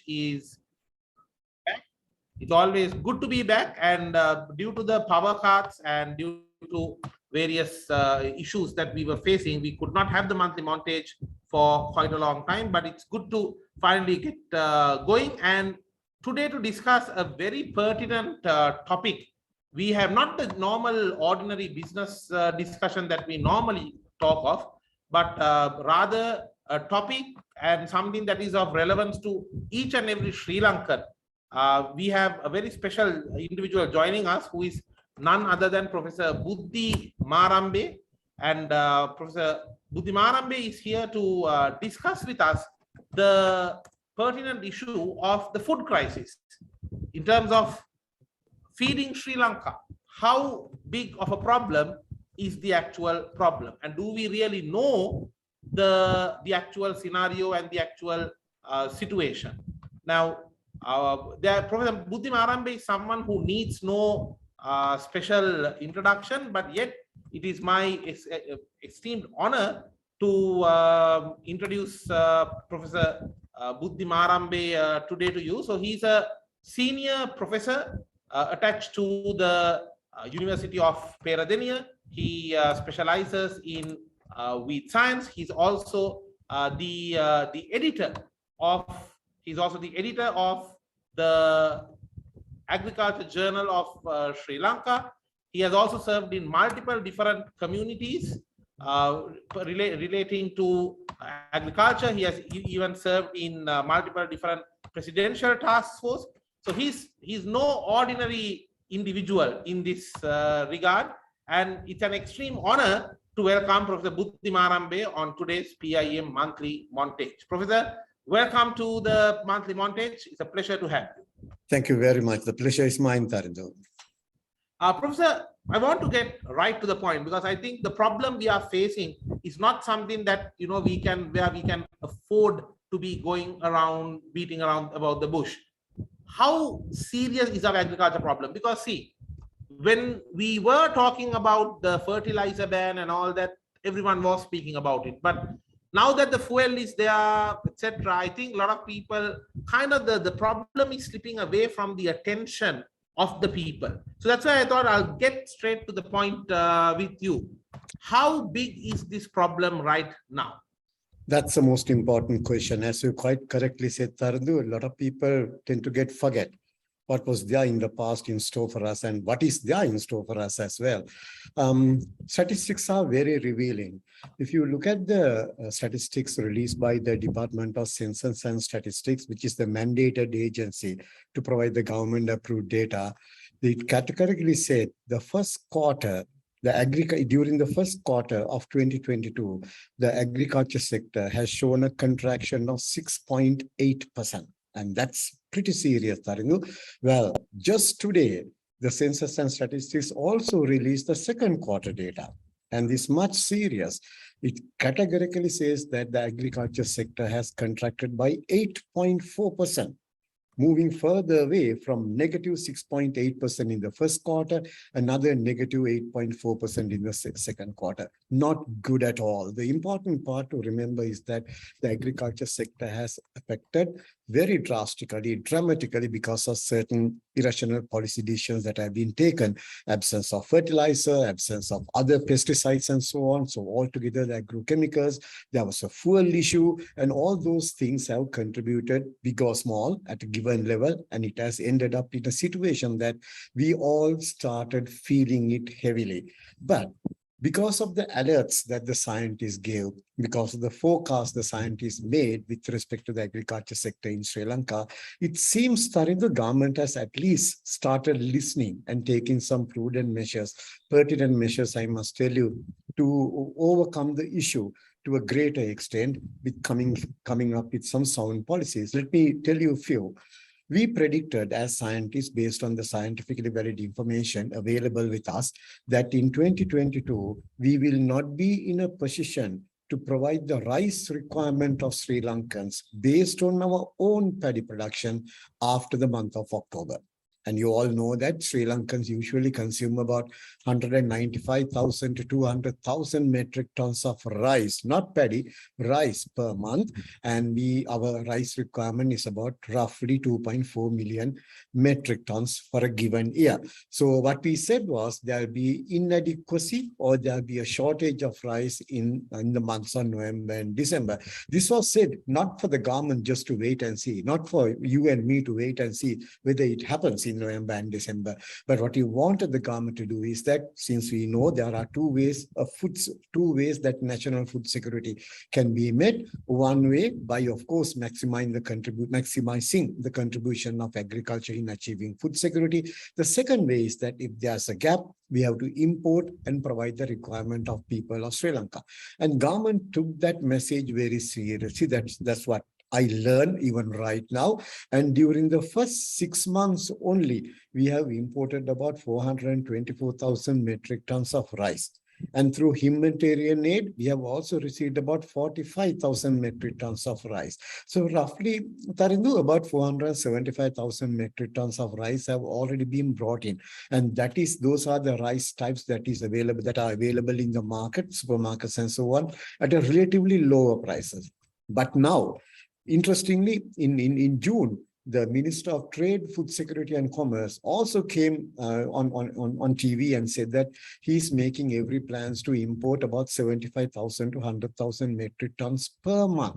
is back. It's always good to be back, and due to the power cuts and due to various issues that we were facing, we could not have the monthly montage for quite a long time, but it's good to finally get going. And today, to discuss a very pertinent topic, we have not the normal ordinary business discussion that we normally talk of, but rather a topic and something that is of relevance to each and every Sri Lankan. We have a very special individual joining us, who is none other than Professor Buddhi Marambe. And Professor Buddhi Marambe is here to discuss with us the pertinent issue of the food crisis in terms of feeding Sri Lanka. How big of a problem is the actual problem? And do we really know the actual scenario and the actual situation? Now, Professor Buddhi Marambe is someone who needs no special introduction, but yet it is my esteemed honor to introduce Professor Buddhi Marambe today to you. So he's a senior professor attached to the University of Peradeniya. He specializes in wheat science. He's also the editor of the Agriculture Journal of Sri Lanka. He has also served in multiple different communities relating to agriculture. He has even served in multiple different presidential task force. So he's no ordinary individual in this regard, and it's an extreme honor to welcome Professor Buddhi Marambe on today's PIM monthly montage. Professor, welcome to the monthly montage. It's a pleasure to have you. Thank you very much. The pleasure is mine, Tarindo. Professor, I want to get right to the point, because I think the problem we are facing is not something that we can afford to be going around beating around about the bush. How serious is our agriculture problem? Because see, when we were talking about the fertilizer ban and all that, everyone was speaking about it. But now that the fuel is there, etc., I think a lot of people the problem is slipping away from the attention of the people. So that's why I thought I'll get straight to the point with you. How big is this problem right now? That's the most important question. As you quite correctly said, Tarandu, a lot of people tend to forget what was there in the past in store for us and what is there in store for us as well. Statistics are very revealing. If you look at the statistics released by the Department of Census and Statistics, which is the mandated agency to provide the government-approved data, it categorically said the first quarter, during the first quarter of 2022, the agriculture sector has shown a contraction of 6.8%. And that's pretty serious, Taringu. Well, just today, the Census and Statistics also released the second quarter data. And this much serious. It categorically says that the agriculture sector has contracted by 8.4%. Moving further away from negative 6.8% in the first quarter, another negative 8.4% in the second quarter. Not good at all. The important part to remember is that the agriculture sector has affected very dramatically because of certain irrational policy decisions that have been taken. Absence of fertilizer, absence of other pesticides and so on. So altogether the agrochemicals, there was a fuel issue, and all those things have contributed, big or small, at a given level, and it has ended up in a situation that we all started feeling it heavily. But because of the alerts that the scientists gave, because of the forecast the scientists made with respect to the agriculture sector in Sri Lanka, it seems that the government has at least started listening and taking some prudent measures, pertinent measures, I must tell you, to overcome the issue to a greater extent, with coming up with some sound policies. Let me tell you a few. We predicted as scientists, based on the scientifically valid information available with us, that in 2022, we will not be in a position to provide the rice requirement of Sri Lankans based on our own paddy production after the month of October. And you all know that Sri Lankans usually consume about 195,000 to 200,000 metric tons of rice, not paddy, rice per month. And our rice requirement is about roughly 2.4 million metric tons for a given year. So what we said was there'll be inadequacy or there'll be a shortage of rice in the months of November and December. This was said not for the government just to wait and see, not for you and me to wait and see whether it happens in November and December. But what you wanted the government to do is that, since we know there are two ways that national food security can be met. One way by, of course, maximizing the contribution of agriculture in achieving food security. The second way is that if there's a gap, we have to import and provide the requirement of people of Sri Lanka. And government took that message very seriously. That's what I learned even right now. And during the first 6 months only, we have imported about 424,000 metric tons of rice. And through humanitarian aid, we have also received about 45,000 metric tons of rice. So roughly, Tarindu, about 475,000 metric tons of rice have already been brought in. And those are the rice types that are available in the market, supermarkets and so on, at a relatively lower prices. But now, interestingly, in June, the Minister of Trade, Food Security and Commerce also came on TV and said that he's making every plans to import about 75,000 to 100,000 metric tons per month.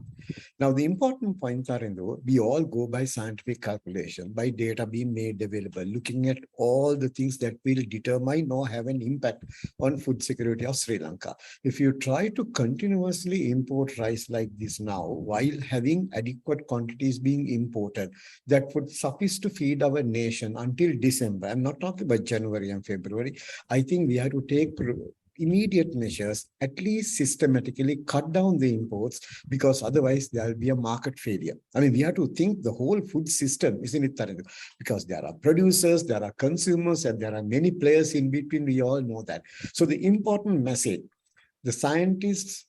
Now, the important points are, we all go by scientific calculation, by data being made available, looking at all the things that will determine or have an impact on food security of Sri Lanka. If you try to continuously import rice like this now, while having adequate quantities being imported, that would suffice to feed our nation until December. I'm not talking about January and February. I think we have to take immediate measures, at least systematically cut down the imports, because otherwise there will be a market failure. I mean, we have to think the whole food system, isn't it, Tarindu? Because there are producers, there are consumers, and there are many players in between. We all know that. So the important message, the scientists'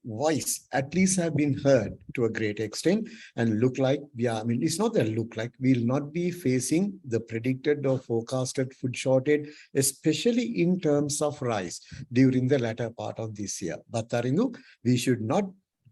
voice at least have been heard to a great extent, and look like it's not that look like, we'll not be facing the predicted or forecasted food shortage, especially in terms of rice during the latter part of this year. But Tarindu, we should not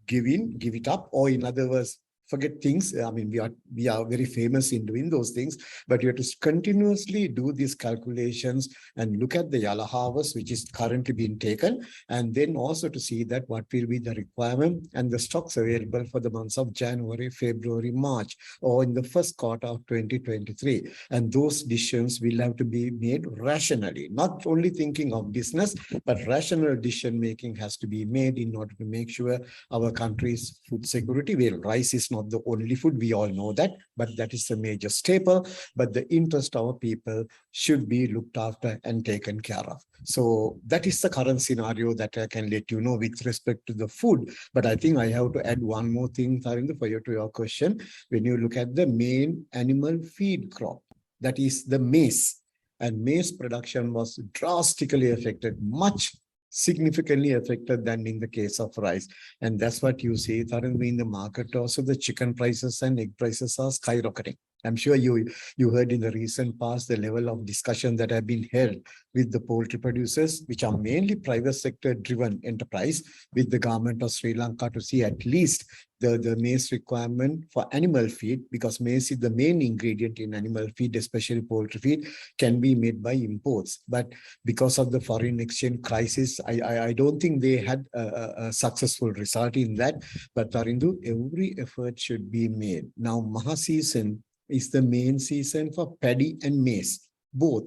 give it up, or in other words, forget things. I mean, we are very famous in doing those things, but you have to continuously do these calculations and look at the yellow harvest, which is currently being taken, and then also to see that what will be the requirement and the stocks available for the months of January, February, March, or in the first quarter of 2023. And those decisions will have to be made rationally, not only thinking of business, but rational decision making has to be made in order to make sure our country's food security. Well, rice is not the only food, we all know that, but that is a major staple. But the interest of our people should be looked after and taken care of. So that is the current scenario that I can let you know with respect to the food. But I think I have to add one more thing, Tarindu, for your question. When you look at the main animal feed crop, that is the maize, and maize production was drastically affected, much significantly affected than in the case of rice. And that's what you see, Tarindu, in the market also. The chicken prices and egg prices are skyrocketing. I'm sure you heard in the recent past the level of discussion that have been held with the poultry producers, which are mainly private sector driven enterprise, with the government of Sri Lanka to see at least the maize requirement for animal feed, because maize is the main ingredient in animal feed, especially poultry feed, can be made by imports. But because of the foreign exchange crisis, I don't think they had a successful result in that. But Tarindu, every effort should be made. Now, Maha season is the main season for paddy and maize, both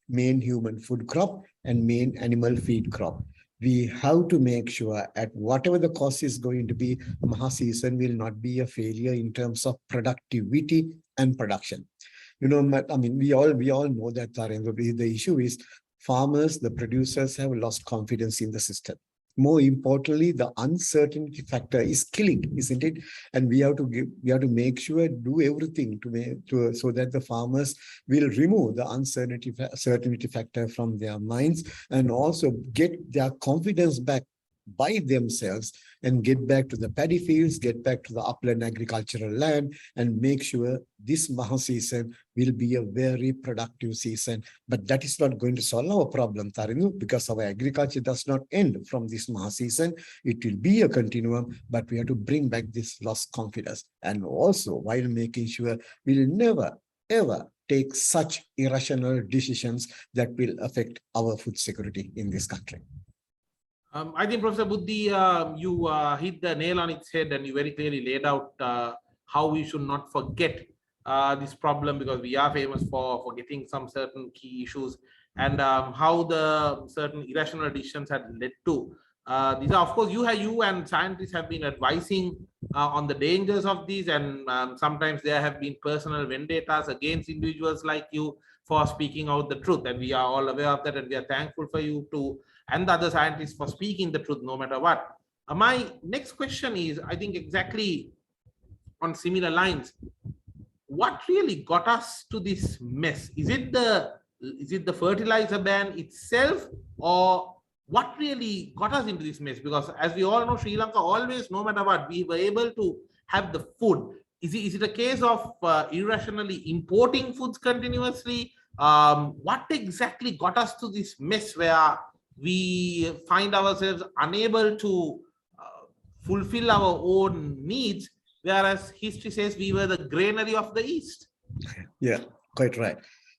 main human food crop and main animal feed crop. We have to make sure at whatever the cost is going to be, Maha season will not be a failure in terms of productivity and production. You know, I mean, we all know that, Tarindu, the issue is farmers, the producers have lost confidence in the system. More importantly, the uncertainty factor is killing, isn't it? And we have to make sure, do everything so that the farmers will remove the uncertainty factor from their minds, and also get their confidence back by themselves and get back to the paddy fields, get back to the upland agricultural land, and make sure this Maha season will be a very productive season. But that is not going to solve our problem, Tarinu, because our agriculture does not end from this Maha season. It will be a continuum, but we have to bring back this lost confidence. And also, while making sure we'll never, ever take such irrational decisions that will affect our food security in this country. I think, Professor Buddhi, you hit the nail on its head, and you very clearly laid out how we should not forget this problem, because we are famous for forgetting some certain key issues, and how the certain irrational decisions had led to. These are, of course, you and scientists have been advising on the dangers of these, and sometimes there have been personal vendettas against individuals like you for speaking out the truth, and we are all aware of that, and we are thankful for you to and the other scientists for speaking the truth no matter what. My next question is, I think, exactly on similar lines. What really got us to this mess? Is it the fertilizer ban itself, or what really got us into this mess? Because as we all know, Sri Lanka always, no matter what, we were able to have the food. Is it a case of irrationally importing foods continuously? What exactly got us to this mess where we find ourselves unable to fulfill our own needs, whereas history says we were the granary of the East? Yeah, quite right.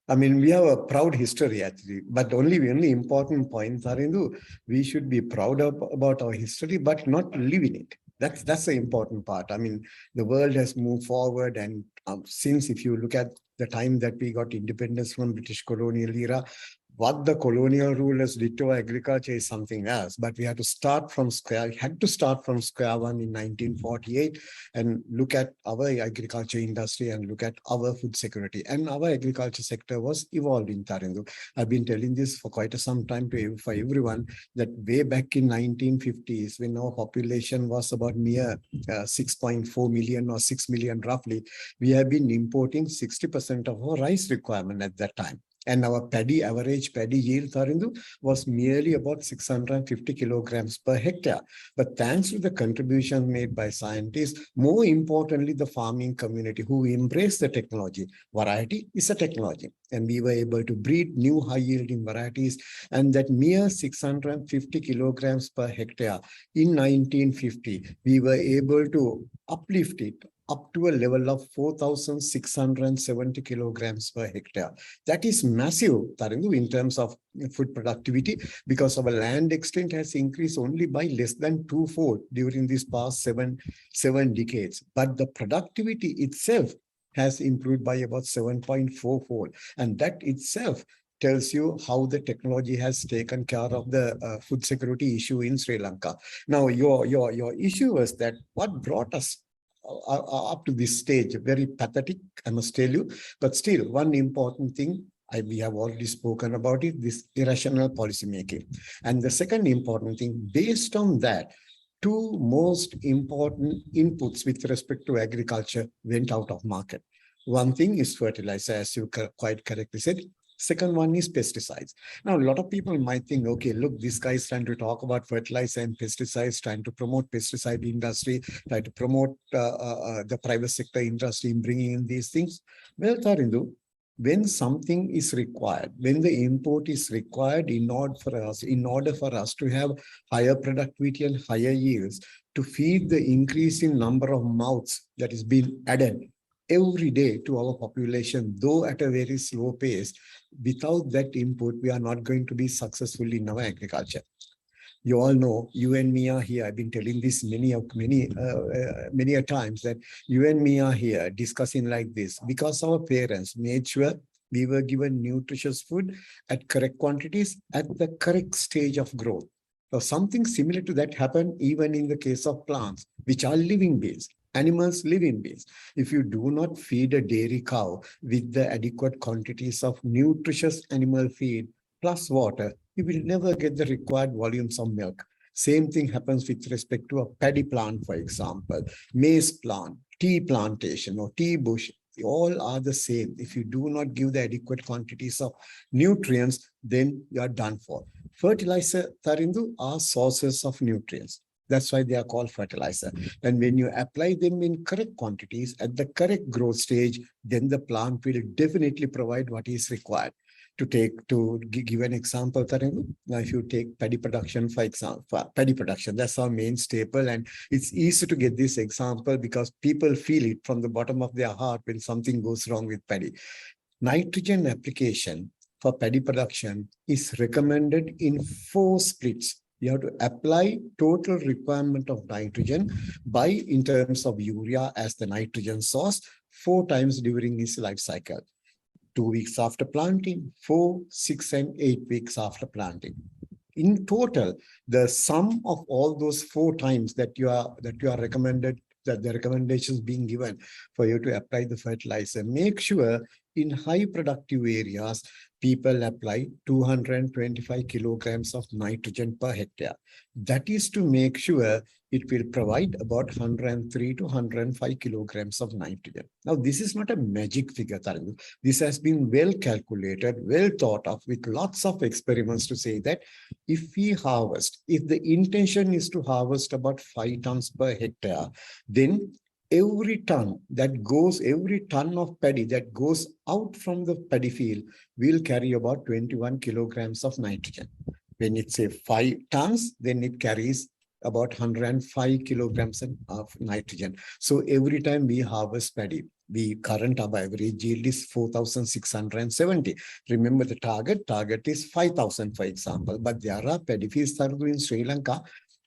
I mean, we have a proud history actually, but only important point, Sarindu, we should be proud about our history, but not live in it. That's the important part. I mean, the world has moved forward, and since if you look at the time that we got independence from British colonial era, what the colonial rulers did to agriculture is something else, but we had to start from square one in 1948 and look at our agriculture industry and look at our food security. And our agriculture sector was evolving, Tarindu. I've been telling this for quite some time for everyone, that way back in 1950s, when our population was about mere 6.4 million or 6 million roughly, we have been importing 60% of our rice requirement at that time. And our average paddy yield, Tarindu, was merely about 650 kilograms per hectare. But thanks to the contribution made by scientists, more importantly, the farming community who embraced the technology. Variety is a technology. And we were able to breed new high-yielding varieties. And that mere 650 kilograms per hectare in 1950, we were able to uplift it up to a level of 4,670 kilograms per hectare. That is massive, Tarindu, in terms of food productivity, because our land extent has increased only by less than 2-fold during these past seven decades. But the productivity itself has improved by about 7.4-fold. And that itself tells you how the technology has taken care of the food security issue in Sri Lanka. Now, your issue was that what brought us up to this stage, very pathetic, I must tell you, but still one important thing, we have already spoken about it, this irrational policy making. And the second important thing, based on that, two most important inputs with respect to agriculture went out of market. One thing is fertilizer, as you quite correctly said. Second one is pesticides. Now, a lot of people might think, okay, look, this guy is trying to talk about fertilizer and pesticides, trying to promote pesticide industry, trying to promote the private sector industry in bringing in these things. Well, Tarindu, when something is required, when the import is required in order for us to have higher productivity and higher yields, to feed the increasing number of mouths that is being added every day to our population, though at a very slow pace, without that input, we are not going to be successful in our agriculture. You all know, you and me are here. I've been telling this many a times, that you and me are here discussing like this because our parents made sure we were given nutritious food at correct quantities at the correct stage of growth. So something similar to that happened even in the case of plants, which are living beings. Animals live in beings. If you do not feed a dairy cow with the adequate quantities of nutritious animal feed plus water, you will never get the required volumes of milk. Same thing happens with respect to a paddy plant, for example, maize plant, tea plantation or tea bush. All are the same. If you do not give the adequate quantities of nutrients, then you are done for. Fertilizer, Tarindu, are sources of nutrients. That's why they are called fertilizer. And when you apply them in correct quantities at the correct growth stage, then the plant will definitely provide what is required. Give an example, Tarindu, now if you take paddy production, for example, paddy production, that's our main staple. And it's easy to get this example because people feel it from the bottom of their heart when something goes wrong with paddy. Nitrogen application for paddy production is recommended in 4 splits. You have to apply total requirement of nitrogen in terms of urea as the nitrogen source 4 times during its life cycle. 2 weeks after planting, 4, 6, and 8 weeks after planting. In total, the sum of all those 4 times that you are recommended, that the recommendations being given for you to apply the fertilizer, make sure in high productive areas, people apply 225 kilograms of nitrogen per hectare. That is to make sure it will provide about 103 to 105 kilograms of nitrogen. Now, this is not a magic figure, Tarindu. This has been well calculated, well thought of with lots of experiments to say that if the intention is to harvest about 5 tons per hectare, then every ton of paddy that goes out from the paddy field will carry about 21 kilograms of nitrogen. When it's 5 tons, then it carries about 105 kilograms of nitrogen. So every time we harvest paddy, our average yield is 4,670. Remember the target is 5,000, for example, but there are paddy fields in Sri Lanka,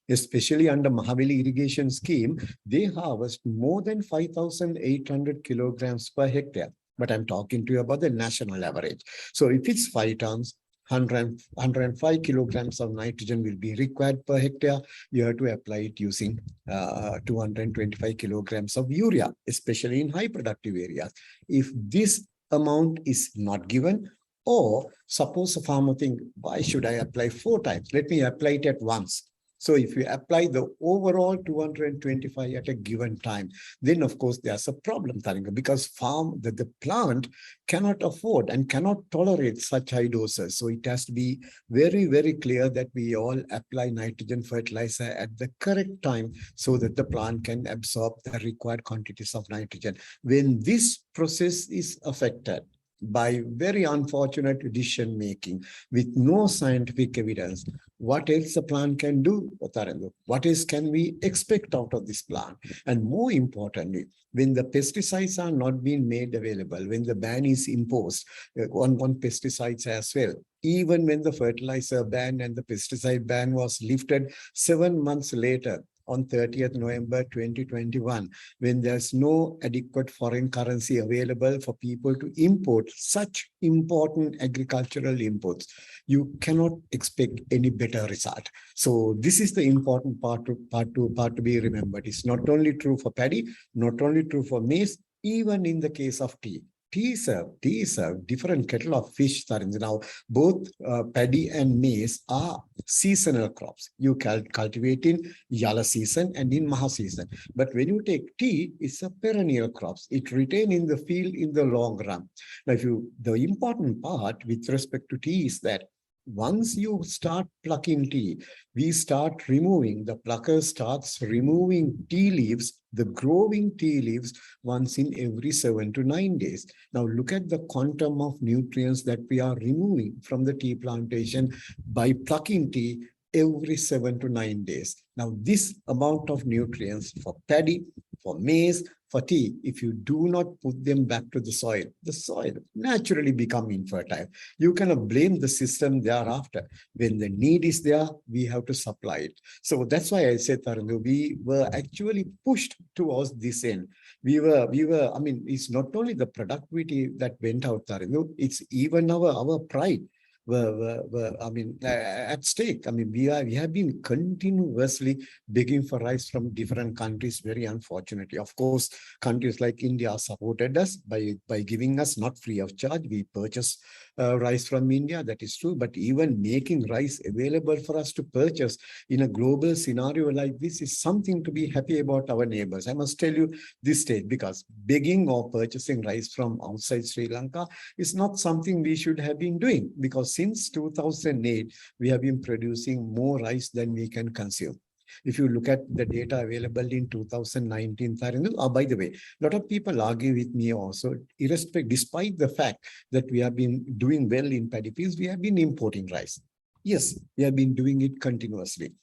especially under Mahaveli irrigation scheme, they harvest more than 5,800 kilograms per hectare. But I'm talking to you about the national average. So if it's 5 tons, 105 kilograms of nitrogen will be required per hectare. You have to apply it using 225 kilograms of urea, especially in high productive areas. If this amount is not given, or suppose a farmer thinks, why should I apply 4 times? Let me apply it at once. So if you apply the overall 225 at a given time, then of course there's a problem, Taringa, because the plant cannot afford and cannot tolerate such high doses. So it has to be very, very clear that we all apply nitrogen fertilizer at the correct time so that the plant can absorb the required quantities of nitrogen. When this process is affected by very unfortunate decision making with no scientific evidence, what else the plant can do, Tarendu? What else can we expect out of this plant? And more importantly, when the pesticides are not being made available, when the ban is imposed on pesticides as well, even when the fertilizer ban and the pesticide ban was lifted 7 months later, on 30th November 2021, when there's no adequate foreign currency available for people to import such important agricultural inputs, you cannot expect any better result. So this is the important part to be remembered. It's not only true for paddy, not only true for maize, even in the case of tea. Tea is a different kettle of fish. Now, both paddy and maize are seasonal crops. You cultivate in Yala season and in Maha season. But when you take tea, it's a perennial crops. It retains in the field in the long run. Now, the important part with respect to tea is that once you start plucking tea, the plucker starts removing tea leaves, the growing tea leaves, once in every 7 to 9 days. Now look at the quantum of nutrients that we are removing from the tea plantation by plucking tea every 7 to 9 days. Now this amount of nutrients for paddy, for maize, for tea, if you do not put them back to the soil naturally become infertile. You cannot blame the system thereafter. When the need is there, we have to supply it. So that's why I said, Tarandu, we were actually pushed towards this end. We were, I mean, it's not only the productivity that went out, Tarandu, it's even our pride. At stake. I mean, we have been continuously begging for rice from different countries, very unfortunately. Of course, countries like India supported us by giving us not free of charge. We purchase rice from India, that is true, but even making rice available for us to purchase in a global scenario like this is something to be happy about our neighbors. I must tell you this state, because begging or purchasing rice from outside Sri Lanka is not something we should have been doing, because since 2008, we have been producing more rice than we can consume. If you look at the data available in 2019, by the way, a lot of people argue with me also, despite the fact that we have been doing well in paddy fields, we have been importing rice. Yes, we have been doing it continuously.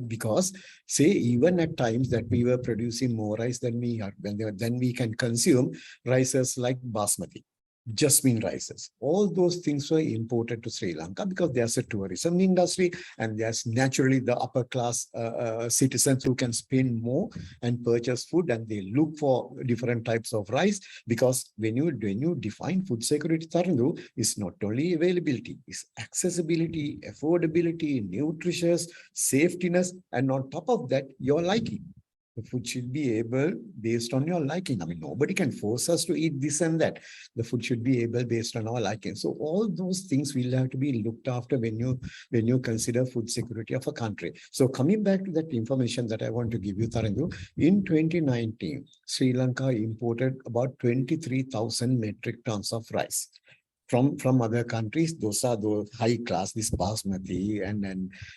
Because say even at times that we were producing more rice than we can consume, rices like basmati, jasmine rices, all those things were imported to Sri Lanka because there's a tourism industry and there's naturally the upper class citizens who can spend more and purchase food, and they look for different types of rice, because when you define food security, Tarandu, is not only availability, it's accessibility, affordability, nutritious, safetiness, and on top of that, your liking. The food should be able based on your liking. I mean, nobody can force us to eat this and that. The food should be able based on our liking. So all those things will have to be looked after when you consider food security of a country. So coming back to that information that I want to give you, Tarandu, in 2019, Sri Lanka imported about 23,000 metric tons of rice from other countries. Those are the high class, this basmati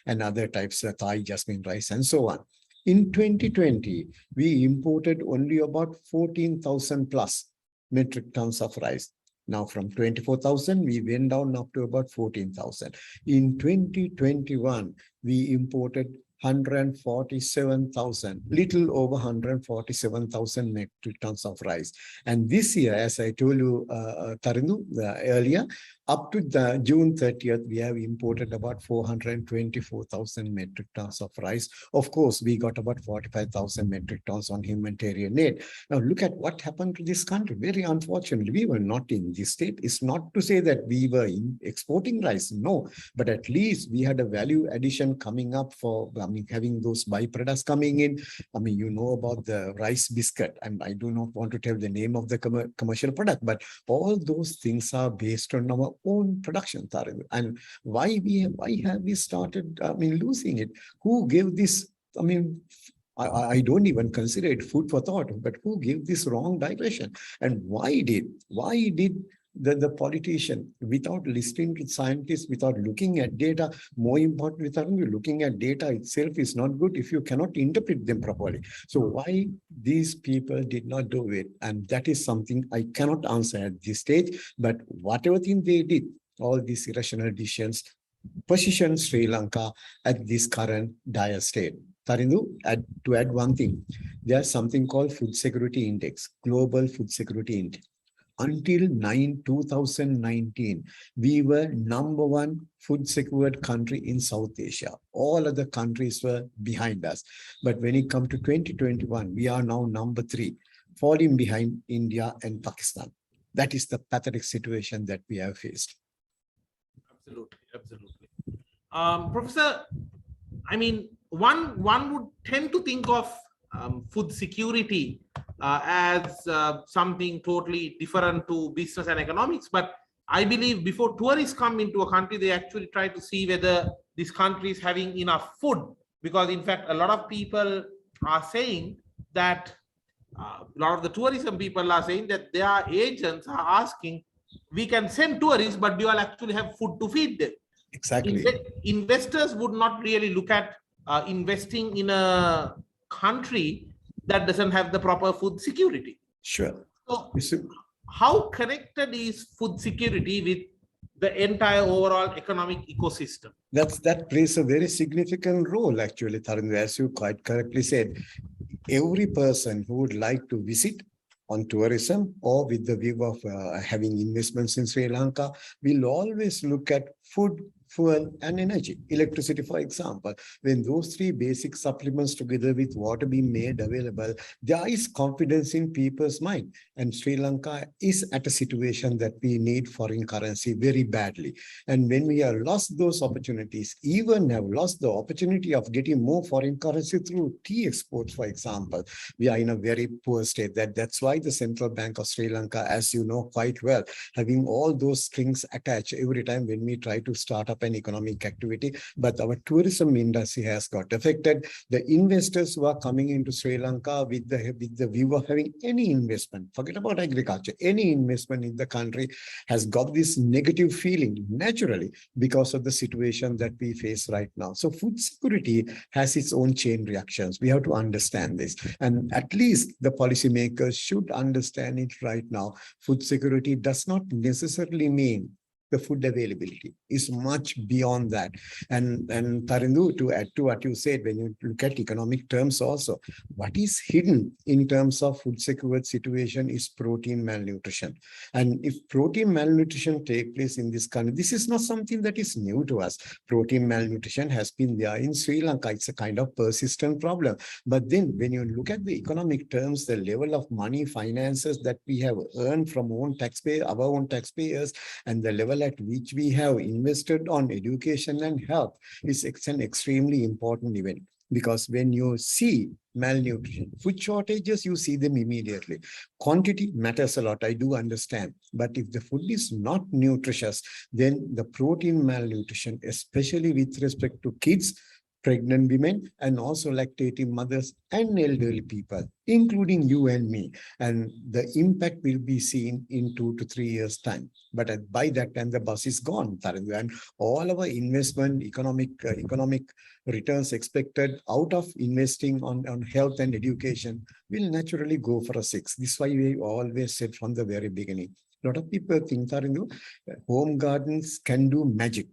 and other types of Thai jasmine rice and so on. In 2020, we imported only about 14,000 plus metric tons of rice. Now from 24,000, we went down up to about 14,000. In 2021, we imported 147,000, little over 147,000 metric tons of rice. And this year, as I told you, Tarindu, earlier, up to the June 30th, we have imported about 424,000 metric tons of rice. Of course, we got about 45,000 metric tons on humanitarian aid. Now, look at what happened to this country. Very unfortunately, we were not in this state. It's not to say that we were exporting rice, no, but at least we had a value addition coming up for, having those byproducts coming in. You know about the rice biscuit, and I do not want to tell the name of the commercial product, but all those things are based on our own production. And why have we started losing it? Who gave this? I don't even consider it food for thought, but who gave this wrong direction? And why did the politician, without listening to scientists, without looking at data, more importantly, looking at data itself is not good if you cannot interpret them properly. So why these people did not do it? And that is something I cannot answer at this stage, but whatever thing they did, all these irrational decisions position Sri Lanka at this current dire state. Tarindu, to add one thing, there's something called Food Security Index, Global Food Security Index. Until 2019, we were #1 food secured country in South Asia. All other countries were behind us. But when it comes to 2021, we are now #3, falling behind India and Pakistan. That is the pathetic situation that we have faced. Absolutely. Professor, one would tend to think of food security as something totally different to business and economics. But I believe before tourists come into a country, they actually try to see whether this country is having enough food. Because in fact, a lot of people are saying that, a lot of the tourism people are saying that their agents are asking, we can send tourists, but do you all actually have food to feed them? Exactly. Investors would not really look at investing in a country that doesn't have the proper food security. Sure. So how connected is food security with the entire overall economic ecosystem? That plays a very significant role, actually, Tarun, as you quite correctly said. Every person who would like to visit on tourism or with the view of having investments in Sri Lanka will always look at food, fuel, and energy, electricity, for example. When those three basic supplements together with water being made available, there is confidence in people's mind. And Sri Lanka is at a situation that we need foreign currency very badly. And when we have lost those opportunities, even have lost the opportunity of getting more foreign currency through tea exports, for example, we are in a very poor state. That's why the Central Bank of Sri Lanka, as you know quite well, having all those strings attached every time when we try to start up up an economic activity, but our tourism industry has got affected. The investors who are coming into Sri Lanka with the view of having any investment, forget about agriculture, any investment in the country has got this negative feeling naturally because of the situation that we face right now. So food security has its own chain reactions. We have to understand this. And at least the policymakers should understand it right now. Food security does not necessarily mean the food availability. Is much beyond that. And Tarindu, to add to what you said, when you look at economic terms also, what is hidden in terms of food security situation is protein malnutrition. And if protein malnutrition take place in this country, this is not something that is new to us. Protein malnutrition has been there in Sri Lanka. It's a kind of persistent problem. But then when you look at the economic terms, the level of money, finances that we have earned from our own taxpayers, and the level at which we have invested on education and health is an extremely important event. Because when you see malnutrition, food shortages, you see them immediately. Quantity matters a lot, I do understand. But if the food is not nutritious, then the protein malnutrition, especially with respect to kids, pregnant women, and also lactating mothers and elderly people, including you and me. And the impact will be seen in 2 to 3 years' time. But by that time, the bus is gone, and all our investment, economic returns expected out of investing on health and education will naturally go for a 6. This is why we always said from the very beginning. A lot of people think that home gardens can do magic.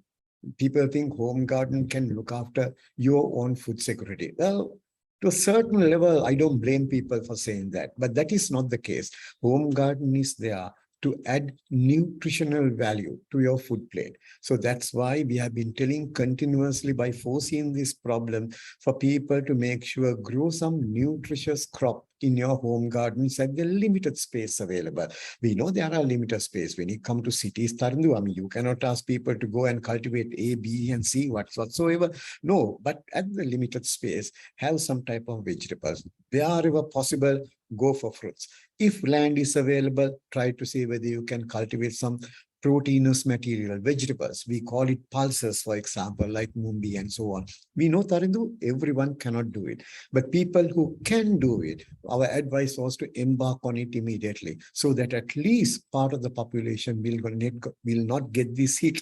People think home garden can look after your own food security. Well, to a certain level, I don't blame people for saying that, but that is not the case. Home garden is there to add nutritional value to your food plate. So that's why we have been telling continuously by foreseeing this problem for people to make sure grow some nutritious crop in your home gardens at the limited space available. We know there are limited space. When you come to cities, Tarindu, I mean, you cannot ask people to go and cultivate A, B, and C whatsoever. No, but at the limited space, have some type of vegetables. Wherever possible, go for fruits. If land is available, try to see whether you can cultivate some proteinous material, vegetables. We call it pulses, for example, like mumbi and so on. We know, Tarindu, everyone cannot do it. But people who can do it, our advice was to embark on it immediately so that at least part of the population will not get this hit,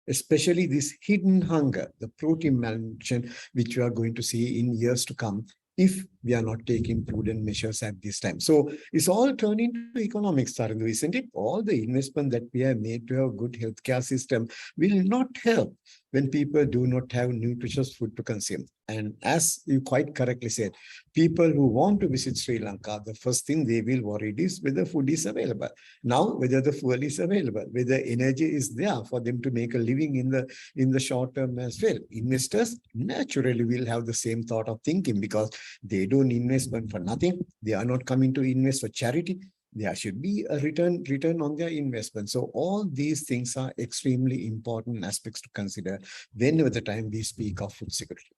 especially this hidden hunger, the protein malnutrition, which we are going to see in years to come if we are not taking prudent measures at this time. So it's all turning to economics, Tarindu, isn't it? All the investment that we have made to have a good healthcare system will not help when people do not have nutritious food to consume. And as you quite correctly said, people who want to visit Sri Lanka, the first thing they will worry is whether food is available. Now, whether the fuel is available, whether energy is there for them to make a living in the short term as well. Investors naturally will have the same thought of thinking because they don't invest for nothing. They are not coming to invest for charity. There should be a return on their investment. So all these things are extremely important aspects to consider whenever the time we speak of food security.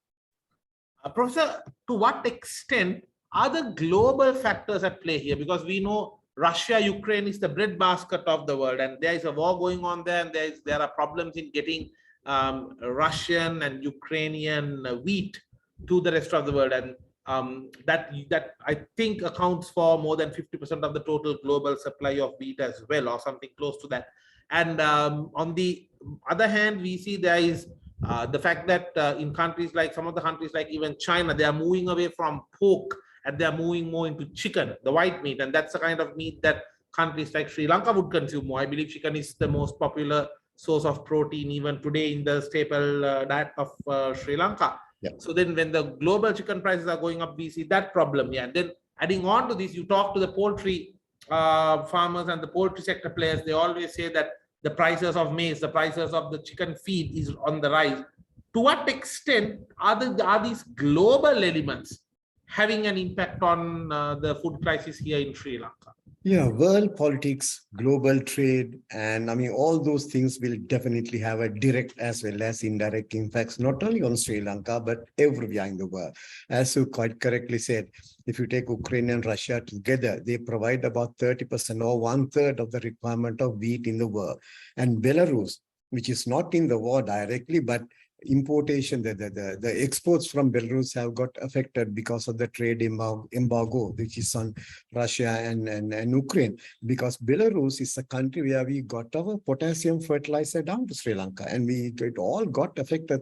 Professor, to what extent are the global factors at play here? Because we know Russia, Ukraine is the breadbasket of the world, and there is a war going on there, and there are problems in getting Russian and Ukrainian wheat to the rest of the world, and that I think accounts for more than 50% of the total global supply of wheat as well, or something close to that. And on the other hand, we see there is the fact that in countries like some of the countries like even China, they are moving away from pork and they are moving more into chicken, the white meat, and that's the kind of meat that countries like Sri Lanka would consume more. I believe chicken is the most popular source of protein even today in the staple diet of Sri Lanka. Yeah. So then when the global chicken prices are going up, we see that problem. Yeah. And then adding on to this, you talk to the poultry farmers and the poultry sector players, they always say that the prices of maize, the prices of the chicken feed is on the rise. To what extent are these global elements having an impact on the food crisis here in Sri Lanka? Yeah, world politics, global trade, and I mean, all those things will definitely have a direct as well as indirect impacts, not only on Sri Lanka, but everywhere in the world. As you quite correctly said, if you take Ukraine and Russia together, they provide about 30% or 1/3 of the requirement of wheat in the world. And Belarus, which is not in the war directly, but importation, the exports from Belarus have got affected because of the trade embargo, which is on Russia and Ukraine, because Belarus is a country where we got our potassium fertilizer down to Sri Lanka, and it all got affected.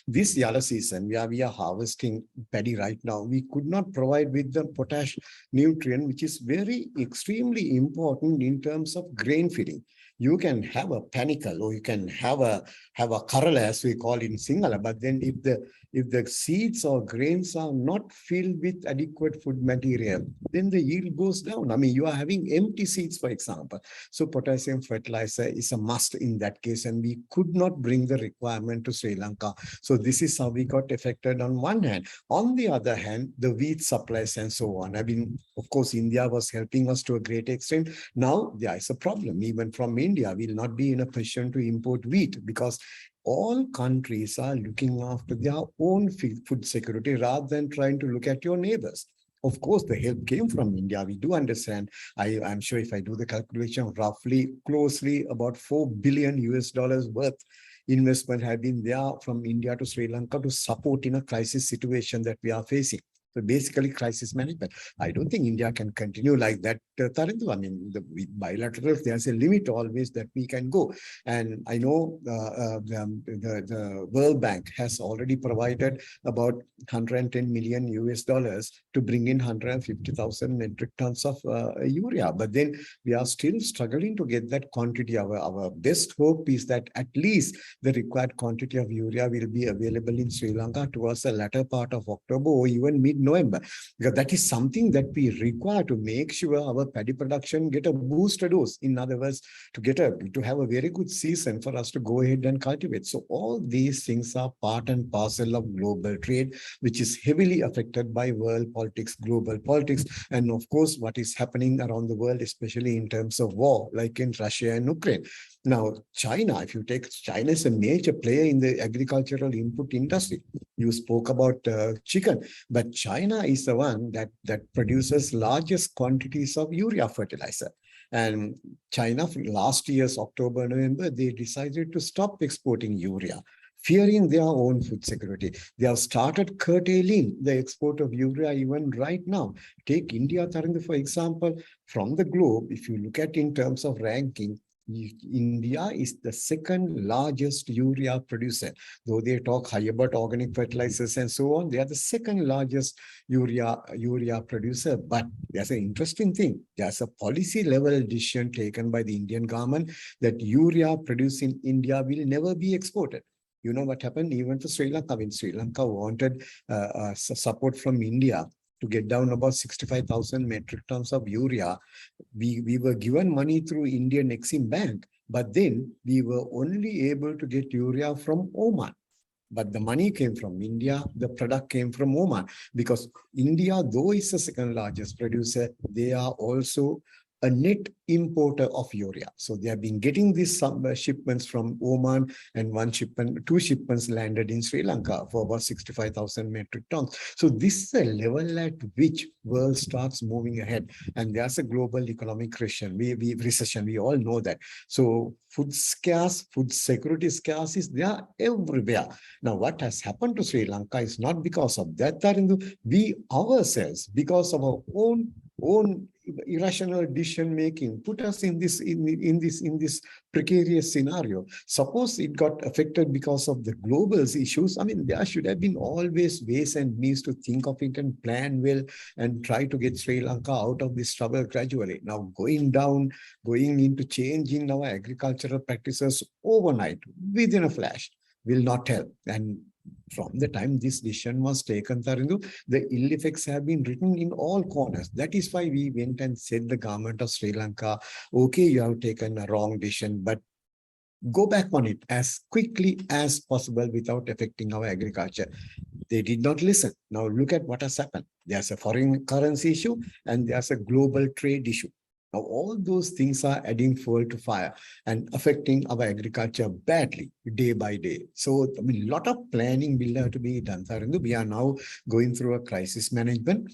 This yellow season, where we are harvesting paddy right now, we could not provide with the potash nutrient, which is very extremely important in terms of grain feeding. You can have a panicle, or you can have a karala, as we call in Sinhala, but then if the seeds or grains are not filled with adequate food material, then the yield goes down. I mean, you are having empty seeds, for example. So potassium fertilizer is a must in that case, and we could not bring the requirement to Sri Lanka. So this is how we got affected on one hand. On the other hand, the wheat supplies and so on. I mean, of course, India was helping us to a great extent. Now there is a problem. Even from India, we will not be in a position to import wheat, because all countries are looking after their own food security rather than trying to look at your neighbors. Of course, the help came from India. We do understand. I'm sure if I do the calculation, roughly closely about $4 billion worth investment have been there from India to Sri Lanka to support in a crisis situation that we are facing. So basically crisis management. I don't think India can continue like that, Tarindu. I mean, the bilateral, there's a limit always that we can go. And I know the World Bank has already provided about 110 million dollars to bring in 150,000 metric tons of urea. But then we are still struggling to get that quantity. Our best hope is that at least the required quantity of urea will be available in Sri Lanka towards the latter part of October or even mid-November, because that is something that we require to make sure our paddy production get a booster dose. In other words, to have a very good season for us to go ahead and cultivate. So all these things are part and parcel of global trade, which is heavily affected by world politics, global politics, and of course, what is happening around the world, especially in terms of war, like in Russia and Ukraine. Now, China, if you take China is a major player in the agricultural input industry. You spoke about chicken, but China is the one that produces largest quantities of urea fertilizer. And China, last year's October, November, they decided to stop exporting urea, fearing their own food security. They have started curtailing the export of urea even right now. Take India, Tarindu, for example, from the globe, if you look at in terms of ranking, India is the second largest urea producer. Though they talk high about organic fertilizers and so on, they are the second largest urea producer. But there's an interesting thing. There's a policy level decision taken by the Indian government that urea produced in India will never be exported. You know what happened even for Sri Lanka? When Sri Lanka wanted support from India to get down about 65,000 metric tons of urea, we were given money through Indian Exim Bank, but then we were only able to get urea from Oman. But the money came from India, the product came from Oman, because India, though is the second largest producer, they are also a net importer of urea. So they have been getting these shipments from Oman, and two shipments landed in Sri Lanka for about 65,000 metric tons. So this is a level at which world starts moving ahead, and there's a global economic recession. We all know that. So food scarce, food security scarce is there everywhere. Now, what has happened to Sri Lanka is not because of that, Tarindu. We ourselves, because of our own irrational decision making, put us in this precarious scenario. Suppose it got affected because of the global issues. I mean, there should have been always ways and means to think of it and plan well and try to get Sri Lanka out of this trouble gradually. Now, going into changing our agricultural practices overnight within a flash will not help. And from the time this decision was taken, Tarindu, the ill effects have been written in all corners. That is why we went and said the government of Sri Lanka, okay, you have taken a wrong decision, but go back on it as quickly as possible without affecting our agriculture. They did not listen. Now look at what has happened. There's a foreign currency issue and there's a global trade issue. Now, all those things are adding fuel to fire and affecting our agriculture badly day by day. So, I mean, a lot of planning will have to be done. We are now going through a crisis management.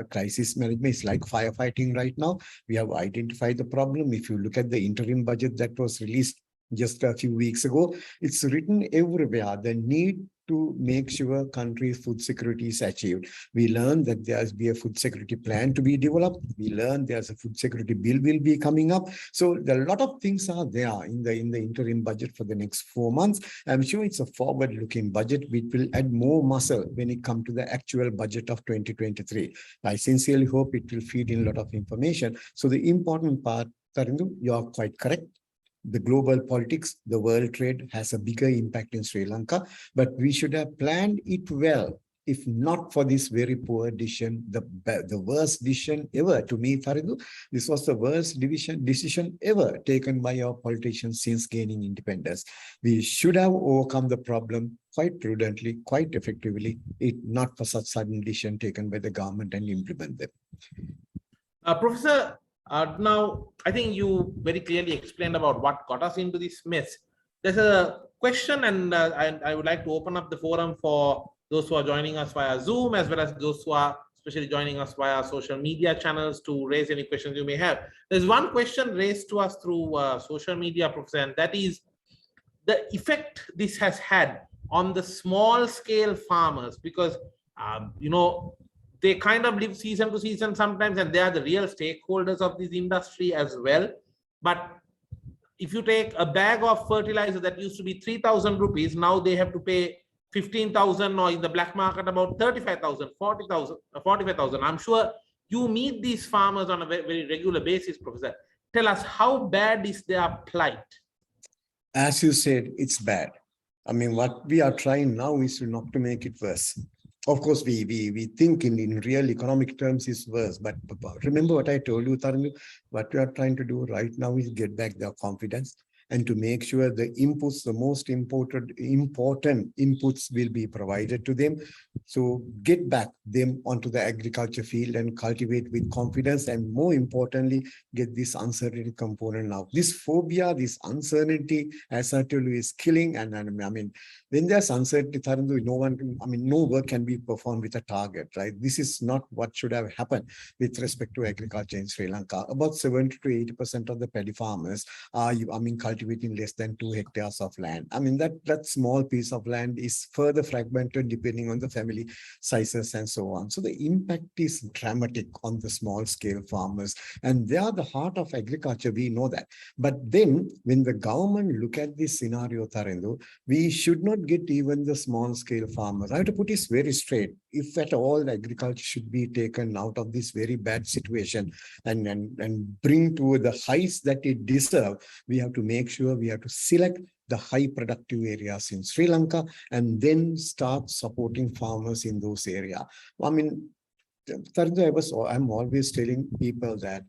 Crisis management is like firefighting right now. We have identified the problem. If you look at the interim budget that was released just a few weeks ago. It's written everywhere, the need to make sure country's food security is achieved. We learned that there's be a food security plan to be developed. We learned there's a food security bill will be coming up. So a lot of things are there in the interim budget for the next 4 months. I'm sure it's a forward-looking budget which will add more muscle when it comes to the actual budget of 2023. I sincerely hope it will feed in a lot of information. So the important part, Tarindu, you are quite correct. The global politics, the world trade has a bigger impact in Sri Lanka, but we should have planned it well. If not for this very poor decision, the worst decision ever, to me, Faridhu, this was the worst decision ever taken by our politicians since gaining independence. We should have overcome the problem quite prudently, quite effectively, if not for such sudden decision taken by the government and implement them. Professor, now I think you very clearly explained about what got us into this mess. There's a question, and I would like to open up the forum for those who are joining us via Zoom, as well as those who are especially joining us via social media channels to raise any questions you may have. There's one question raised to us through social media, Professor, and that is the effect this has had on the small scale farmers, because you know, they kind of live season to season sometimes, and they are the real stakeholders of this industry as well. But if you take a bag of fertilizer that used to be 3,000 rupees, now they have to pay 15,000, or in the black market about 35,000, 40,000, 45,000. I'm sure you meet these farmers on a very regular basis, Professor. Tell us, how bad is their plight? As you said, it's bad. I mean, what we are trying now is not to make it worse. Of course, we think in real economic terms is worse, but remember what I told you, Tarun, what we are trying to do right now is get back their confidence and to make sure the inputs, the most important inputs will be provided to them. So get back them onto the agriculture field and cultivate with confidence, and more importantly, get this uncertainty component now. This phobia, this uncertainty, as I told you, is killing. And I mean, when there's uncertainty, no work can be performed with a target, right? This is not what should have happened with respect to agriculture in Sri Lanka. About 70 to 80% of the paddy farmers are, cultivating less than 2 hectares of land. I mean, that small piece of land is further fragmented depending on the family sizes and so on. So the impact is dramatic on the small scale farmers, and they are the heart of agriculture. We know that. But then when the government look at this scenario, Tarendu, we should not get even the small scale farmers. I have to put this very straight. If at all agriculture should be taken out of this very bad situation and bring to the heights that it deserves, we have to make sure we have to select the high productive areas in Sri Lanka and then start supporting farmers in those areas. I mean, I'm always telling people that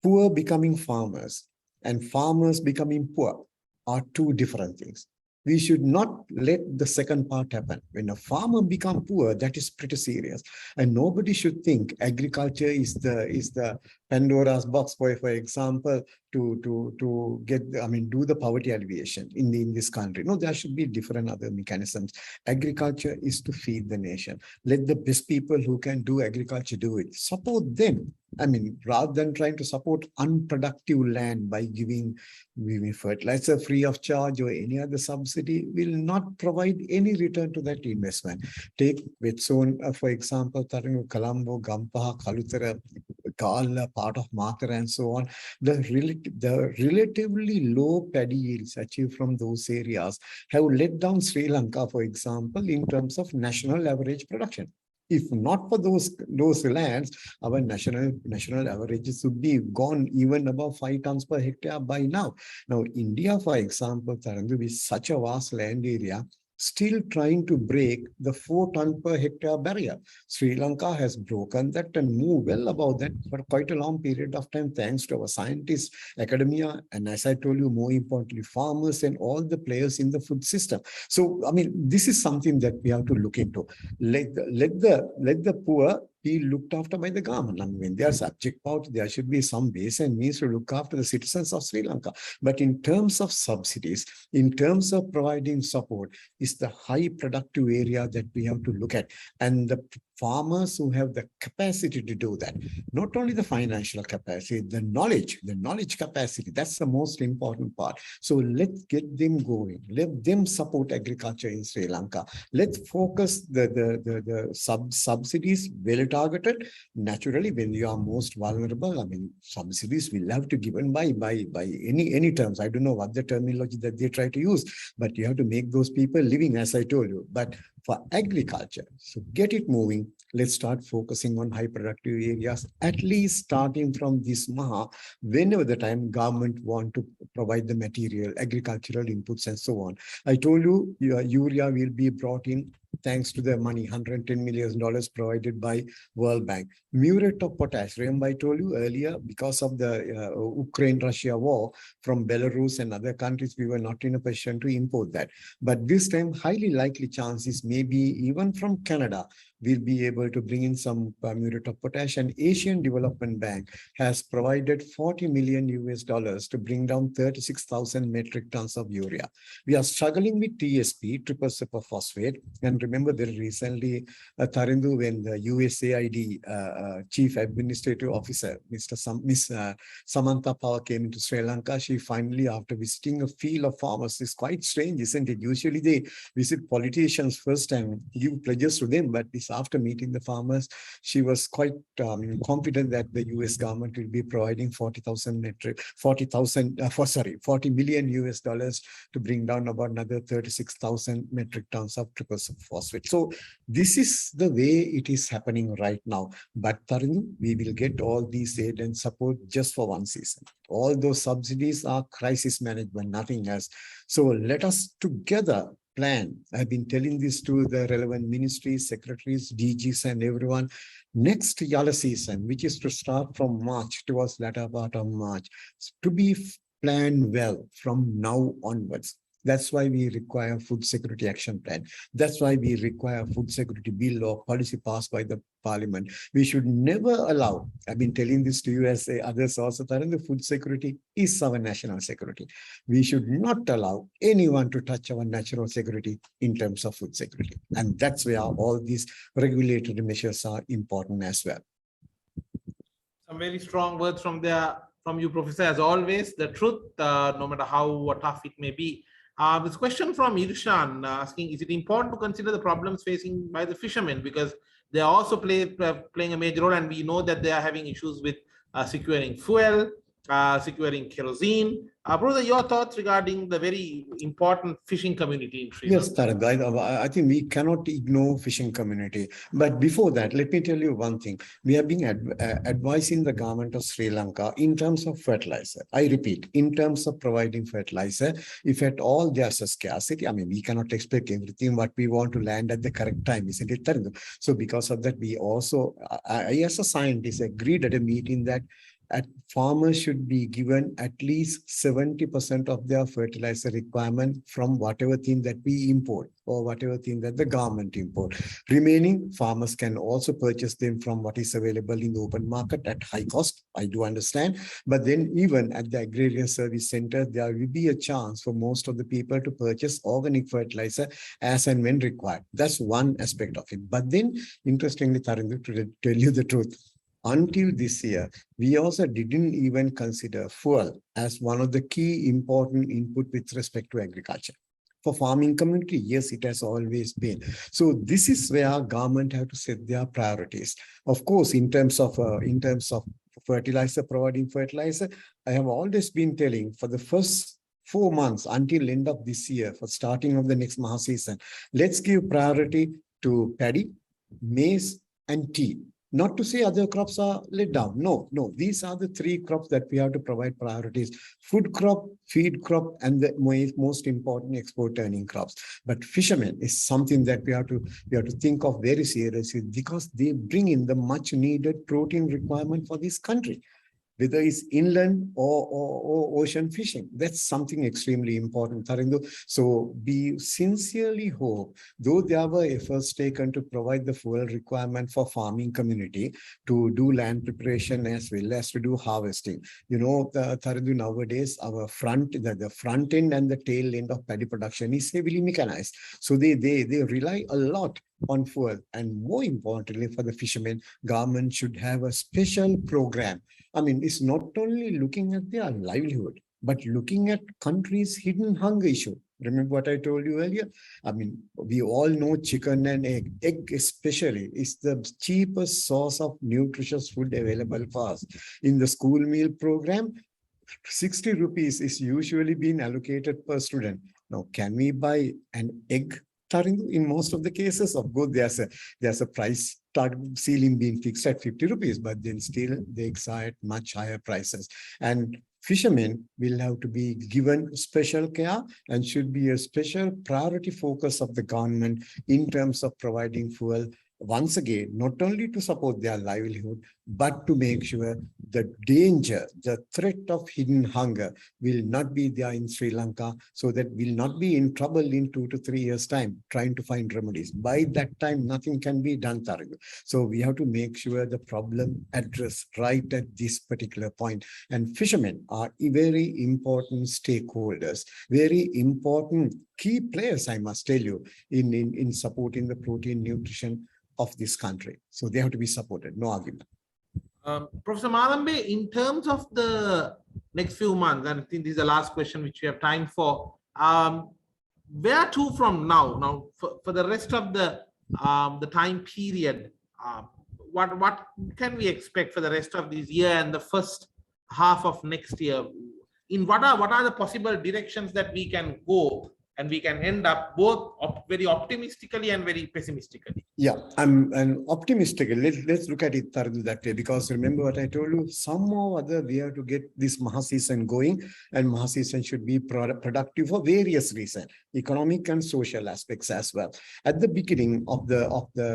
poor becoming farmers and farmers becoming poor are two different things. We should not let the second part happen. When a farmer becomes poor, that is pretty serious. And nobody should think agriculture is the Pandora's box, for example, to get, do the poverty alleviation in this country. No, there should be different other mechanisms. Agriculture is to feed the nation. Let the best people who can do agriculture do it. Support them. I mean, rather than trying to support unproductive land by giving fertilizer free of charge or any other subsidy, will not provide any return to that investment. Take Wetzone, for example, Tarangu, Colombo, Gampaha, Kalutara, Gala, part of Makara and so on. The relatively low paddy yields achieved from those areas have let down Sri Lanka, for example, in terms of national average production. If not for those lands, our national averages would be gone even above 5 tons per hectare by now. Now, India, for example, Tarandu, with such a vast land area, still trying to break the 4 ton per hectare barrier. Sri Lanka has broken that and moved well above that for quite a long period of time, thanks to our scientists, academia, and as I told you, more importantly, farmers and all the players in the food system. So, I mean, this is something that we have to look into. Let the poor be looked after by the government. I mean, when they are subject power, there should be some ways and means to look after the citizens of Sri Lanka. But in terms of subsidies, in terms of providing support, is the high productive area that we have to look at. And the farmers who have the capacity to do that. Not only the financial capacity, the knowledge capacity. That's the most important part. So let's get them going. Let them support agriculture in Sri Lanka. Let's focus the subsidies well targeted. Naturally, when you are most vulnerable, I mean, subsidies will have to given by any terms. I don't know what the terminology that they try to use, but you have to make those people living, as I told you. But for agriculture, so get it moving. Let's start focusing on high productive areas, at least starting from this Maha, whenever the time government want to provide the material, agricultural inputs and so on. I told you, urea will be brought in thanks to the money, $110 million provided by World Bank. Muriate of potash, remember I told you earlier, because of the Ukraine-Russia war from Belarus and other countries, we were not in a position to import that. But this time, highly likely chances, maybe even from Canada, we'll be able to bring in some muriate of potash. And Asian Development Bank has provided $40 million to bring down 36,000 metric tons of urea. We are struggling with TSP, triple superphosphate. And remember that recently, Tarindu, when the USAID Chief Administrative Officer, Miss Samantha Power came into Sri Lanka, she finally, after visiting a field of farmers, is quite strange, isn't it? Usually they visit politicians first and give pledges to them, but this after meeting the farmers, she was quite confident that the US government will be providing $40 million to bring down about another 36,000 metric tons of triple phosphate. So this is the way it is happening right now. But Tarindu, we will get all these aid and support just for one season. All those subsidies are crisis management, nothing else. So let us together plan. I've been telling this to the relevant ministries, secretaries, DGs, and everyone. Next Yala season, which is to start from March towards latter part of March, to be planned well from now onwards. That's why we require food security action plan. That's why we require food security bill or policy passed by the parliament. We should never allow, I've been telling this to you as others also, that the food security is our national security. We should not allow anyone to touch our national security in terms of food security. And that's where all these regulatory measures are important as well. Some very strong words from you, Professor, as always. The truth, no matter how tough it may be. This question from Irshan asking, is it important to consider the problems facing by the fishermen? Because they are also playing a major role, and we know that they are having issues with securing fuel, securing kerosene. Brother, your thoughts regarding the very important fishing community in Sri Lanka? Yes, Tarang, I think we cannot ignore fishing community. But before that, let me tell you one thing. We have been advising the government of Sri Lanka in terms of fertilizer. I repeat, in terms of providing fertilizer, if at all there's a scarcity, I mean, we cannot expect everything what we want to land at the correct time, isn't it, Tarang? So because of that, we also, I as a scientist, agreed at a meeting that farmers should be given at least 70% of their fertilizer requirement from whatever thing that we import or whatever thing that the government import. Remaining, farmers can also purchase them from what is available in the open market at high cost. I do understand. But then even at the agrarian service center, there will be a chance for most of the people to purchase organic fertilizer as and when required. That's one aspect of it. But then, interestingly, Tarindu, to tell you the truth, until this year, we also didn't even consider fuel as one of the key important input with respect to agriculture. For farming community, yes, it has always been. So this is where government have to set their priorities. Of course, in terms of fertilizer, providing fertilizer, I have always been telling for the first 4 months until end of this year, for starting of the next Maha season, let's give priority to paddy, maize, and tea. Not to say other crops are let down. No, these are the 3 crops that we have to provide priorities. Food crop, feed crop, and the most important export earning crops. But fishermen is something that we have to think of very seriously, because they bring in the much needed protein requirement for this country, whether it's inland or ocean fishing. That's something extremely important, Tarindu. So we sincerely hope, though there were efforts taken to provide the fuel requirement for farming community to do land preparation as well as to do harvesting. You know, Tarindu, nowadays, our the front end and the tail end of paddy production is heavily mechanized. So they rely a lot on fuel. And more importantly, for the fishermen, government should have a special program. I mean, it's not only looking at their livelihood, but looking at countries' hidden hunger issue. Remember what I told you earlier? I mean, we all know chicken and egg. Egg especially is the cheapest source of nutritious food available for us. In the school meal program, 60 rupees is usually being allocated per student. Now, can we buy an egg? Tarindu? In most of the cases, of course, there's a price target ceiling being fixed at 50 rupees, but then still they excite much higher prices. And fishermen will have to be given special care and should be a special priority focus of the government in terms of providing fuel, once again, not only to support their livelihood, but to make sure the danger, the threat of hidden hunger will not be there in Sri Lanka, so that we'll not be in trouble in 2 to 3 years' time trying to find remedies. By that time, nothing can be done, Tariq. So we have to make sure the problem addressed right at this particular point. And fishermen are very important stakeholders, very important key players, I must tell you, in supporting the protein nutrition of this country. So they have to be supported, no argument. Professor Malambe, in terms of the next few months, and I think this is the last question which we have time for, where to from now? Now, for the rest of the time period, what can we expect for the rest of this year and the first half of next year? In what are the possible directions that we can go and we can end up both very optimistically and very pessimistically? Yeah, I'm optimistic. Let's look at it that way, because remember what I told you, somehow or other we have to get this Maha season going, and Maha season should be productive for various reasons, economic and social aspects as well. At the beginning of the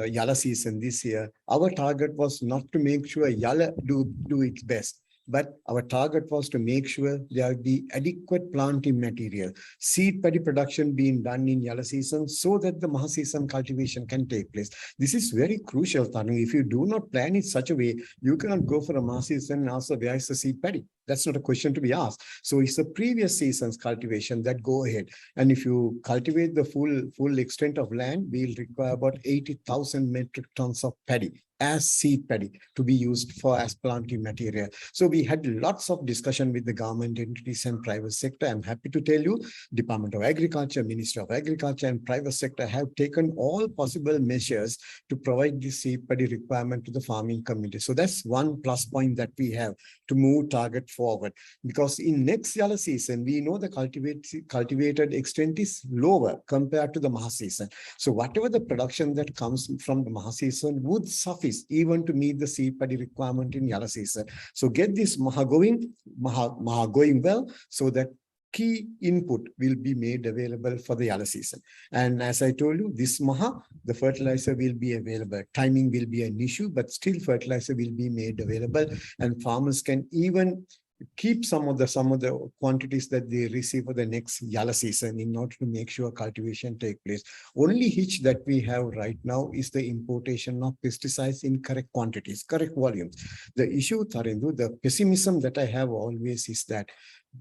Yala season this year, our target was not to make sure Yala do its best, but our target was to make sure there will be adequate planting material, seed paddy production being done in Yala season, so that the Maha season cultivation can take place. This is very crucial, Tanu. If you do not plan it such a way, you cannot go for a Maha season and ask where is the seed paddy. That's not a question to be asked. So it's the previous season's cultivation that go ahead. And if you cultivate the full extent of land, we'll require about 80,000 metric tons of paddy as seed paddy to be used for as planting material. So we had lots of discussion with the government entities and private sector. I'm happy to tell you, Department of Agriculture, Ministry of Agriculture and private sector have taken all possible measures to provide this seed paddy requirement to the farming community. So that's one plus point that we have to move target forward. Because in next Yala season, we know the cultivated extent is lower compared to the Maha season. So whatever the production that comes from the Maha season would suffice even to meet the seed paddy requirement in Yala season. So get this Maha going well, so that key input will be made available for the Yala season. And as I told you, this Maha, the fertilizer will be available. Timing will be an issue, but still fertilizer will be made available, and farmers can even keep some of the quantities that they receive for the next Yala season in order to make sure cultivation take place. Only hitch that we have right now is the importation of pesticides in correct quantities, correct volumes. The issue, Tharindu, the pessimism that I have always is that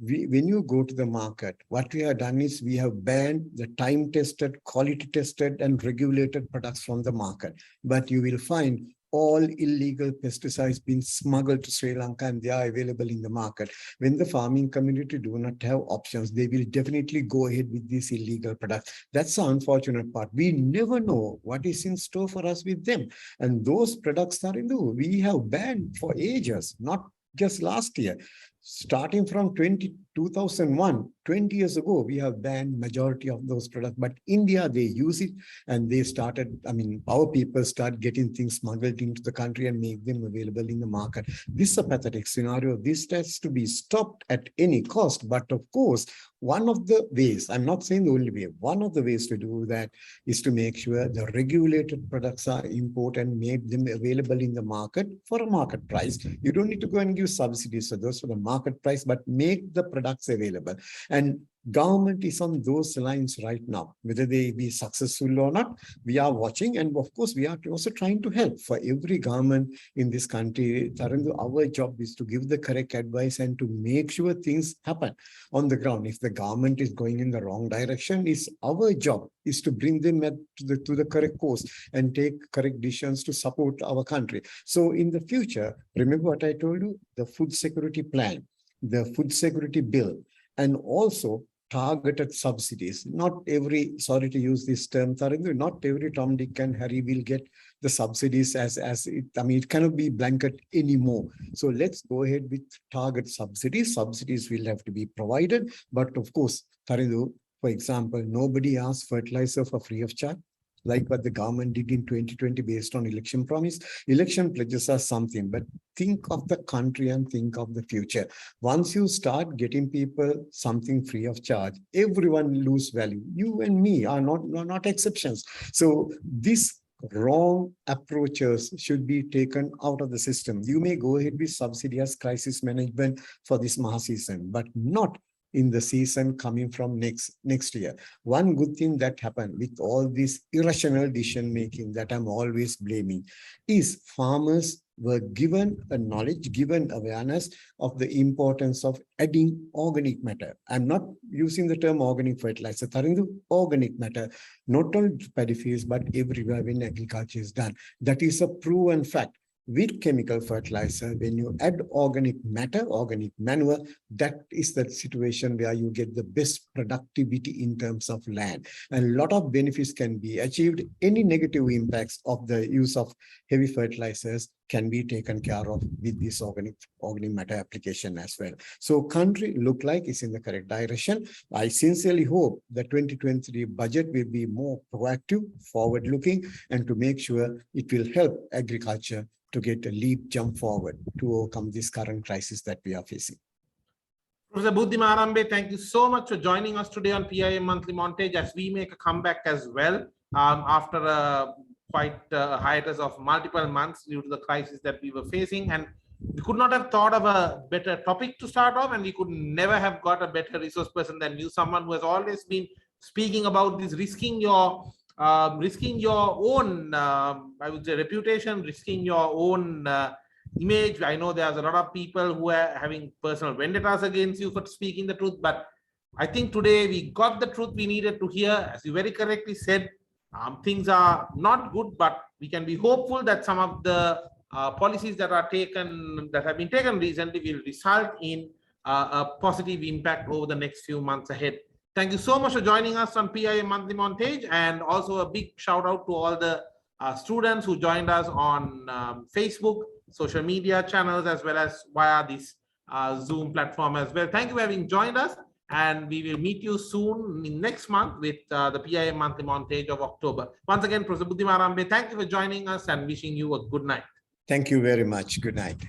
when you go to the market, what we have done is we have banned the time-tested, quality-tested and regulated products from the market. But you will find all illegal pesticides being smuggled to Sri Lanka, and they are available in the market. When the farming community do not have options, they will definitely go ahead with these illegal products. That's the unfortunate part. We never know what is in store for us with them. And those products are we have banned for ages, not just last year. Starting from 2001, 20 years ago, we have banned majority of those products, but India, they use it, and they started, our people start getting things smuggled into the country and make them available in the market. This is a pathetic scenario. This has to be stopped at any cost. But of course, one of the ways, I'm not saying the only way, one of the ways to do that is to make sure the regulated products are imported and made them available in the market for a market price. You don't need to go and give subsidies for those for the market price, but make the products available. And Government is on those lines right now. Whether they be successful or not, we are watching. And of course, we are also trying to help. For every government in this country, Tarandu, our job is to give the correct advice and to make sure things happen on the ground. If the government is going in the wrong direction, it's our job is to bring them to the correct course and take correct decisions to support our country. So in the future, remember what I told you, the food security plan, the food security bill, and also targeted subsidies. Not every, sorry to use this term, Tarindu, not every Tom, Dick and Harry will get the subsidies as it, I mean, it cannot be blanket anymore. So let's go ahead with target subsidies. Subsidies will have to be provided. But of course, Tarindu, for example, nobody asked fertilizer for free of charge, like what the government did in 2020 based on election promise. Election pledges are something, but think of the country and think of the future. Once you start getting people something free of charge, everyone lose value. You and me are not exceptions. So this wrong approaches should be taken out of the system. You may go ahead with subsidy as crisis management for this Maha season, but not in the season coming from next year. One good thing that happened with all this irrational decision making that I'm always blaming is farmers were given a knowledge, given awareness of the importance of adding organic matter. I'm not using the term organic fertilizer, Tarindu, organic matter, not only paddy fields, but everywhere when agriculture is done. That is a proven fact. With chemical fertilizer, when you add organic matter, organic manure, that is the situation where you get the best productivity in terms of land. And a lot of benefits can be achieved. Any negative impacts of the use of heavy fertilizers can be taken care of with this organic matter application as well. So country look like it's in the correct direction. I sincerely hope the 2023 budget will be more proactive, forward-looking, and to make sure it will help agriculture to get a leap jump forward to overcome this current crisis that we are facing. Professor Buddhima Arambe, thank you so much for joining us today on PIM Monthly Montage as we make a comeback as well after a quite hiatus of multiple months due to the crisis that we were facing. And we could not have thought of a better topic to start off, and we could never have got a better resource person than you, someone who has always been speaking about this, risking your own, I would say, reputation, risking your own image. I know there's a lot of people who are having personal vendettas against you for speaking the truth, but I think today we got the truth we needed to hear. As you very correctly said, things are not good, but we can be hopeful that some of the policies that have been taken recently will result in a positive impact over the next few months ahead. Thank you so much for joining us on PIM Monthly Montage, and also a big shout out to all the students who joined us on Facebook, social media channels, as well as via this Zoom platform as well. Thank you for having joined us, and we will meet you soon next month with the PIM Monthly Montage of October. Once again, Professor Buddhima Arambe, thank you for joining us and wishing you a good night. Thank you very much. Good night.